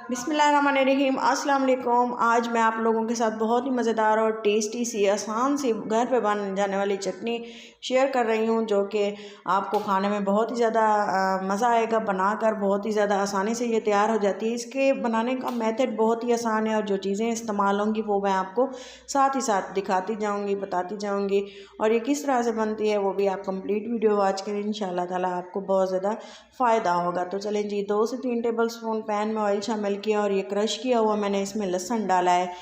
बिस्मिल्लाहिर्रहमानिर्रहीम, अस्सलाम वालेकुम। आज मैं आप लोगों के साथ बहुत ही मज़ेदार और टेस्टी सी आसान सी घर पे बन जाने वाली चटनी शेयर कर रही हूँ, जो कि आपको खाने में बहुत ही ज़्यादा मज़ा आएगा। बनाकर बहुत ही ज़्यादा आसानी से ये तैयार हो जाती है। इसके बनाने का मेथड बहुत ही आसान है और जो चीज़ें इस्तेमाल होंगी वो मैं आपको साथ ही साथ दिखाती जाऊँगी, बताती जाऊँगी। और ये किस तरह से बनती है वो भी आप कंप्लीट वीडियो वॉच करें, इंशाल्लाह ताला आपको बहुत ज़्यादा फ़ायदा होगा। तो चलें जी, 2 से 3 टेबल स्पून पैन में ऑयल शामिल किया और ये क्रश किया हुआ मैंने इसमें लहसुन डाला है।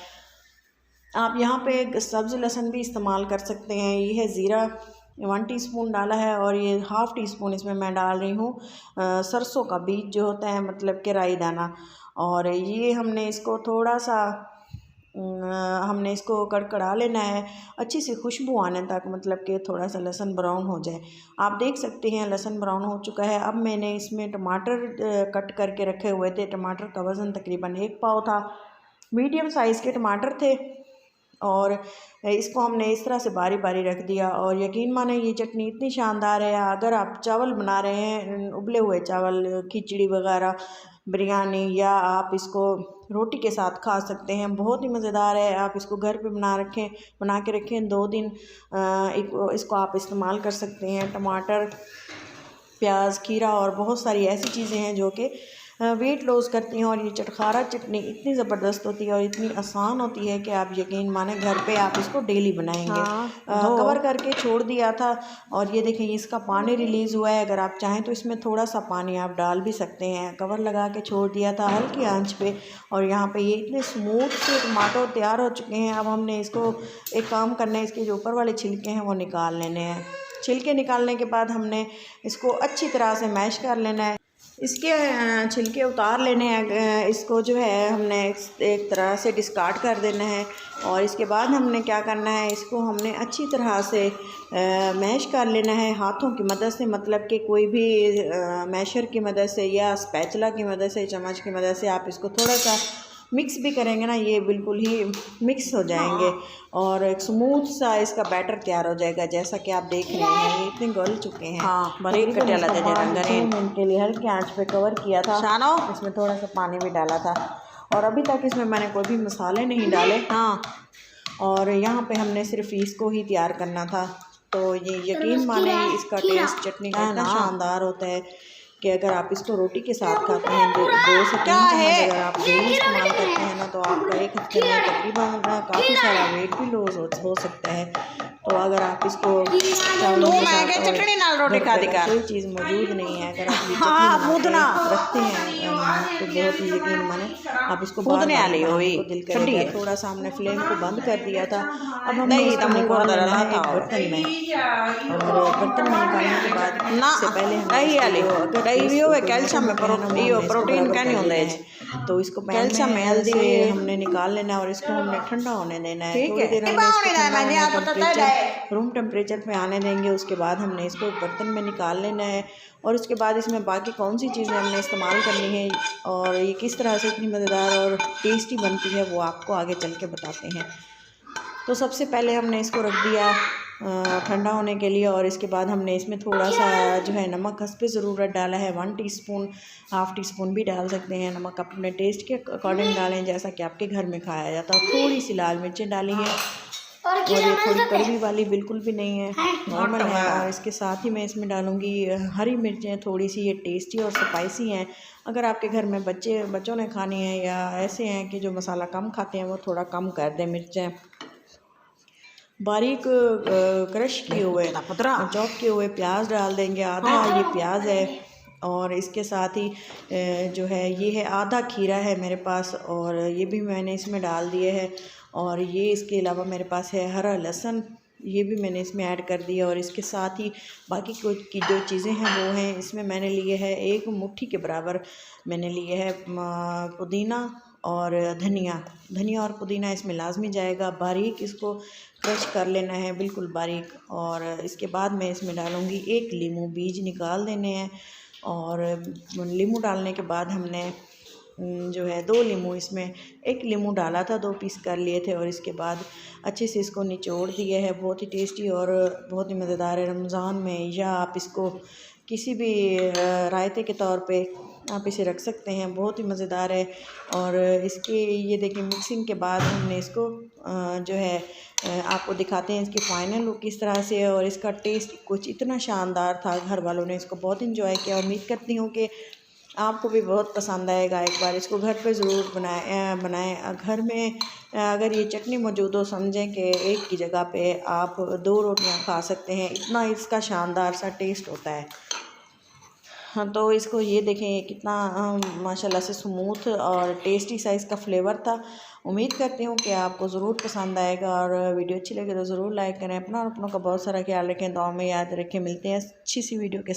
आप यहाँ पे सब्ज़ लहसुन भी इस्तेमाल कर सकते हैं। ये है ज़ीरा 1 टीस्पून डाला है और ये हाफ़ टी स्पून इसमें मैं डाल रही हूँ सरसों का बीज जो होता है, मतलब कि राई दाना। और ये हमने इसको थोड़ा सा हमने इसको कड़कड़ा लेना है, अच्छी सी खुशबू आने तक, मतलब कि थोड़ा सा लहसुन ब्राउन हो जाए। आप देख सकते हैं लहसुन ब्राउन हो चुका है। अब मैंने इसमें टमाटर कट करके रखे हुए थे। टमाटर का वज़न तकरीबन 1 पाव था। मीडियम साइज़ के टमाटर थे और इसको हमने इस तरह से बारी बारी रख दिया। और यकीन माने ये चटनी इतनी शानदार है। अगर आप चावल बना रहे हैं, उबले हुए चावल, खिचड़ी वगैरह, बिरयानी, या आप इसको रोटी के साथ खा सकते हैं, बहुत ही मज़ेदार है। आप इसको घर पे बना के रखें 2 दिन, इसको आप इस्तेमाल कर सकते हैं। टमाटर, प्याज, खीरा और बहुत सारी ऐसी चीज़ें हैं जो कि वेट लॉस करती हैं। और ये चटखारा चटनी इतनी ज़बरदस्त होती है और इतनी आसान होती है कि आप यकीन माने घर पे आप इसको डेली बनाएंगे। कवर करके छोड़ दिया था और ये देखें इसका पानी रिलीज़ हुआ है। अगर आप चाहें तो इसमें थोड़ा सा पानी आप डाल भी सकते हैं। कवर लगा के छोड़ दिया था हल्की आंच पे और यहाँ पे ये इतने स्मूथ से टमाटर तैयार हो चुके हैं। अब हमने इसको एक काम करना है, इसके जो ऊपर वाले छिलके हैं वो निकाल लेने हैं। छिलके निकालने के बाद हमने इसको अच्छी तरह से मैश कर लेना है। इसके छिलके उतार लेने हैं। इसको जो है हमने एक तरह से डिस्कार्ड कर देना है। और इसके बाद हमने क्या करना है, इसको हमने अच्छी तरह से मैश कर लेना है हाथों की मदद से, मतलब कि कोई भी मैशर की मदद से या स्पैचुला की मदद से, चम्मच की मदद से आप इसको थोड़ा सा मिक्स भी करेंगे ना, ये बिल्कुल ही मिक्स हो जाएंगे और एक स्मूथ सा इसका बैटर तैयार हो जाएगा। जैसा कि आप देख रहे हैं ये इतने गल चुके हैं। मिनट के लिए हल्की आंच पे कवर किया था। इसमें थोड़ा सा पानी भी डाला था और अभी तक इसमें मैंने कोई भी मसाले नहीं डाले। और यहाँ पे हमने सिर्फ इसको ही तैयार करना था। तो ये यकीन माने इसका टेस्ट चटनी का इतना शानदार होता है कि अगर आप इसको रोटी के साथ खाते हैं, 2 से 3 चम्मच अगर आप डेली इस्तेमाल करते हैं ना, तो आपका एक हफ्ते में तकरीबन काफ़ी सारा वेट भी लॉस हो सकता है। तो अगर आप इसको चावलों के साथ रोटी खा देगा, कोई चीज़ मौजूद नहीं है, अगर आप ये रखते हैं तो बहुत ही यकीन माने आप इसको दिल करेगा। थोड़ा सा हमने फ्लेम को बंद कर दिया था। अब हमने बर्तन में और बर्तन में निकालने के बाद से पहले प्रोटीन का नहीं होता है, तो इसको कैल्शियम में हल्दी हमने निकाल लेना है और इसको हमने ठंडा होने देना है। थोड़ी देर हमने रूम टेम्परेचर पे आने देंगे। उसके बाद हमने इसको बर्तन में निकाल लेना है और उसके बाद इसमें बाकी कौन सी चीज़ें हमने इस्तेमाल करनी है और ये किस तरह से इतनी मज़ेदार और टेस्टी बनती है वो आपको आगे चल के बताते हैं। तो सबसे पहले हमने इसको रख दिया ठंडा होने के लिए और इसके बाद हमने इसमें थोड़ा सा जो है नमक हस्बे ज़रूरत डाला है। 1 टीस्पून, हाफ़ टी स्पून भी डाल सकते हैं। नमक अपने टेस्ट के अकॉर्डिंग डालें, जैसा कि आपके घर में खाया जाता है। थोड़ी सी लाल मिर्चें डाली हैं और ये थोड़ी कड़वी वाली बिल्कुल भी नहीं है, नॉर्मल है। और इसके साथ ही मैं इसमें डालूँगी हरी मिर्चें, थोड़ी सी ये टेस्टी और स्पाइसी हैं। अगर आपके घर में बच्चों ने खानी है या ऐसे हैं कि जो मसाला कम खाते हैं, वो थोड़ा कम कर दें मिर्चें। बारीक क्रश किए हुए चॉप किए हुए प्याज डाल देंगे। आधा ये प्याज है और इसके साथ ही जो है ये है आधा खीरा है मेरे पास और ये भी मैंने इसमें डाल दिए है। और ये इसके अलावा मेरे पास है हरा लहसुन, ये भी मैंने इसमें ऐड कर दिया। और इसके साथ ही बाकी की जो चीज़ें हैं वो हैं, इसमें मैंने लिए है 1 मुट्ठी के बराबर मैंने लिए है पुदीना और धनिया और पुदीना इसमें लाजमी जाएगा। बारीक इसको क्रश कर लेना है, बिल्कुल बारीक। और इसके बाद मैं इसमें डालूँगी 1 लीमू, बीज निकाल देने हैं। और लीमू डालने के बाद हमने जो है 2 लीमू, इसमें 1 लीमू डाला था, 2 पीस कर लिए थे। और इसके बाद अच्छे से इसको निचोड़ दिया है। बहुत ही टेस्टी और बहुत ही मज़ेदार है। रमज़ान में या आप इसको किसी भी रायते के तौर पे आप इसे रख सकते हैं, बहुत ही मज़ेदार है। और इसके ये देखिए मिक्सिंग के बाद हमने इसको जो है आपको दिखाते हैं इसकी फ़ाइनल लुक किस तरह से है। और इसका टेस्ट कुछ इतना शानदार था, घर वालों ने इसको बहुत इंजॉय किया। उम्मीद करती हूँ कि आपको भी बहुत पसंद आएगा। एक बार इसको घर पे ज़रूर बनाएं। घर में अगर ये चटनी मौजूद हो, समझें कि एक की जगह पे आप 2 रोटियां खा सकते हैं, इतना इसका शानदार सा टेस्ट होता है। हाँ, तो इसको ये देखें कितना माशाल्लाह से स्मूथ और टेस्टी सा इसका फ्लेवर था। उम्मीद करती हूँ कि आपको ज़रूर पसंद आएगा। और वीडियो अच्छी लगे तो ज़रूर लाइक करें। अपना और अपनों का बहुत सारा ख्याल रखें, दुआ में याद रखें। मिलते हैं अच्छी सी वीडियो के